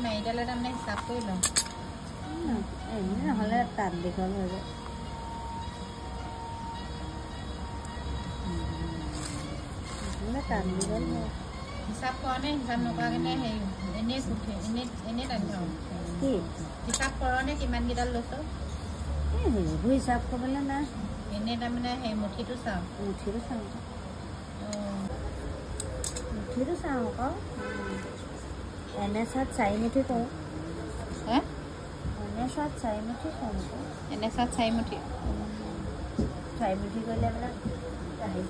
মাৰিডালে তাৰমানে হিচাপ কৰি লওঁ এনে নহ'লে তাত দীঘল হৈ যায় তাত দীঘল হয় হিচাপ কৰা নে হিচাপ নকৰাকেনে হেৰি এনেই উঠে এনেই টানি থাকোঁ কি হিচাপ কৰ নে কিমানকেইডাল লৈছ সেইবোৰ হিচাপ কৰিবলৈ নাই এনেই তাৰমানে সেই মুঠিটো চাওঁ মুঠিটো চাওঁ আকৌ এনে চাত 4 মুঠি কৰোঁ হে এনে চাত 4 মুঠি কৰোঁ এনে চাত 4 মুঠি 4 মুঠি কৰিলে মানে আহি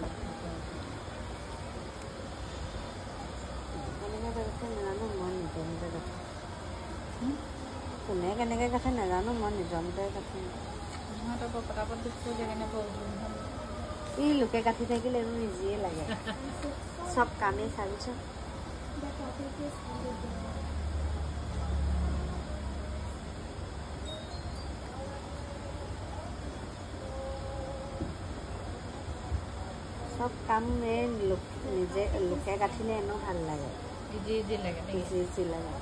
নাজানো মই নিজৰ মতে কাঠোঁ কোনে কেনেকৈ কাঠে নাজানো মই নিজৰ মতে কাঠোঁ পটাপট দিছোঁ সেইকাৰণে ই লোকে কাঠি থাকিলে এইবোৰ ইজিয়ে লাগে চব কামেই চাবিছ সব কাম নিজে লোকে কাঠিলে এনেও ভাল লাগে ইজি লাগে ইজি লাগে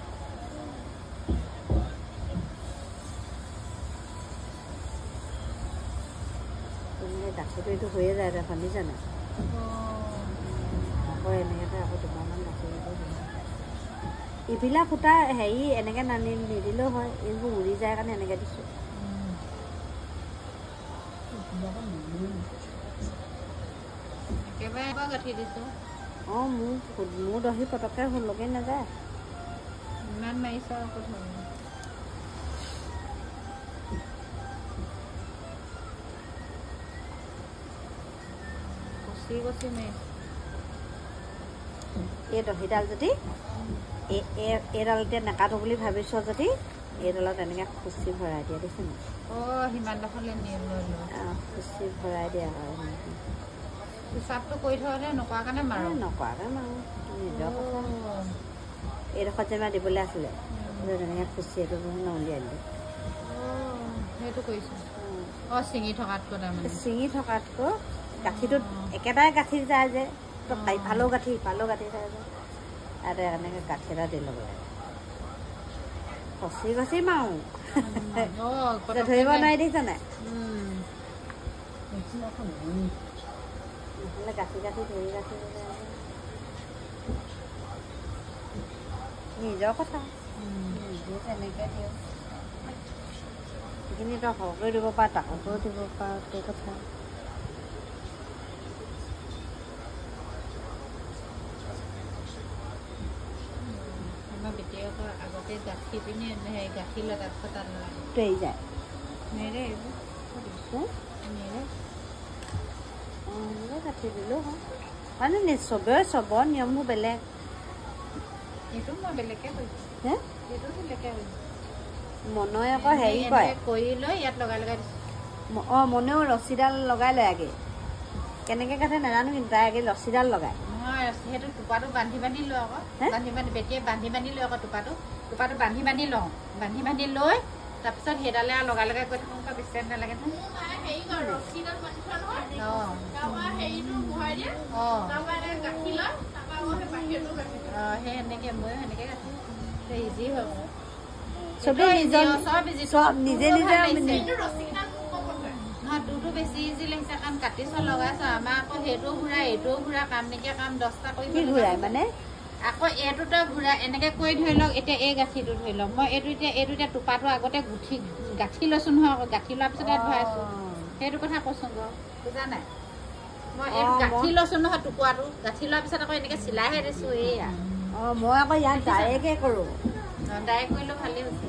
গাছটো এইটো হৈয়ে যায় শুনিছা নাই আকৌ এনেকৈ আকৌ দুবাৰমান গাখি এইবিলাক সূতা হেৰি এনেকৈ নানি নিদিলেও হয় এইবোৰ উৰি যায় কাৰণে এনেকৈ দিছোঁ একেবাৰে গাঁঠি দিছোঁ অঁ মোৰ দহি পটককৈ হ'লগৈ নাযায় ইমান মাৰিছ আকৌ কচি মাৰিছ এই দহিডাল যদি এইডাল এতিয়া নাকাটো বুলি ভাবিছ যদি এইডালত এনেকৈ খুচি ভৰাই দিয়া দেখিছে নাই সিমানডোখৰলৈ খুচি ভৰাই দিয়া হয় হিচাপটো কৰি থ'লে নকৰা কাৰণে মাৰোঁ নকৰাকৈ মাৰোঁ নিজৰ কথা এইডোখৰত যেনিবা দিবলৈ আছিলে তেনেকৈ খুচি এইটো উলিয়াই দিলোঁ সেইটো কৰিছোঁ ছিঙি থকাতকৈ তাৰমানে ছিঙি থকাতকৈ গাঁঠিটোত একেটাই গাঁঠি যায় যে ইফালেও গাঁঠি যায় যে তাতে এনেকৈ গাঁঠি এটা দি ল'ব লাগে খচি মাৰোঁ ধৰিব নোৱাৰি দেখিছ নাই নহ'লে গাঁঠি ধৰি নিজৰ কথা নিজে তেনেকৈ দিওঁ সেইখিনি তই সৰহকৈ দিব পাৰ তাককৈও দিব পাৰ তোৰ কথা আগতে গাঁঠি পিনি গাঁঠি লয় তাৰপিছত তাত তৰি যায় নেৰে এনেকৈ গাঁঠি দিলেও হয় মানে চবৰে নিয়মবোৰ বেলেগ এইটো মই বেলেগকৈ কৰিছোঁ হে এইটো বেলেগকৈ কৰিছোঁ মনই আকৌ হেৰি কয় কৰি লৈ ইয়াত লগাই দিছোঁ অঁ মনেও ৰছীডাল লগাই লয় আগে কেনেকৈ কাঠে নাজানো কিন্তু তাই আগে ৰছীডাল লগায় নহয় সেইটো টোপাটো বান্ধি লওঁ আকৌ বেটিয়ে বান্ধি লওঁ আকৌ টোপাটো বান্ধি লওঁ বান্ধি লৈ তাৰপিছত সেইডালে আৰু লগাই গৈ থাকোঁ বেছি টাইম নালাগে সেই সেনেকৈ ময়ো সেনেকৈ গাঁঠোঁ ইজি হয় চবেই নিজে নহয় তোৰতো বেছি ইজি লাগিছে কাৰণ কাটিছ লগাইছ আমাৰ আকৌ সেইটোও ঘূৰা এইটোও ঘূৰা কাম নাইকিয়া কাম 10টা কৰি ঘূৰাই মানে আকৌ এইটো তই ঘূৰা এনেকৈ কৰি ধৰি লওক এতিয়া এই গাঁঠিটো ধৰি লওক মই এইটো এতিয়া টোপাটো আগতে গাঁঠি লৈছোঁ নহয় আকৌ গাঁঠি লোৱাৰ পিছত ইয়াত ভৰাইছোঁ সেইটো কথা কৈছোঁ বাৰু বুজা নাই মই এইটো গাঁঠি লৈছোঁ নহয় টুকুৰাটো গাঁঠি লোৱাৰ পিছত আকৌ এনেকৈ চিলাইহে দিছোঁ এয়া মই আকৌ ইয়াত ডাইৰেক্টে কৰোঁ ডাইৰেক্ট কৰিলেও ভালেই হৈছে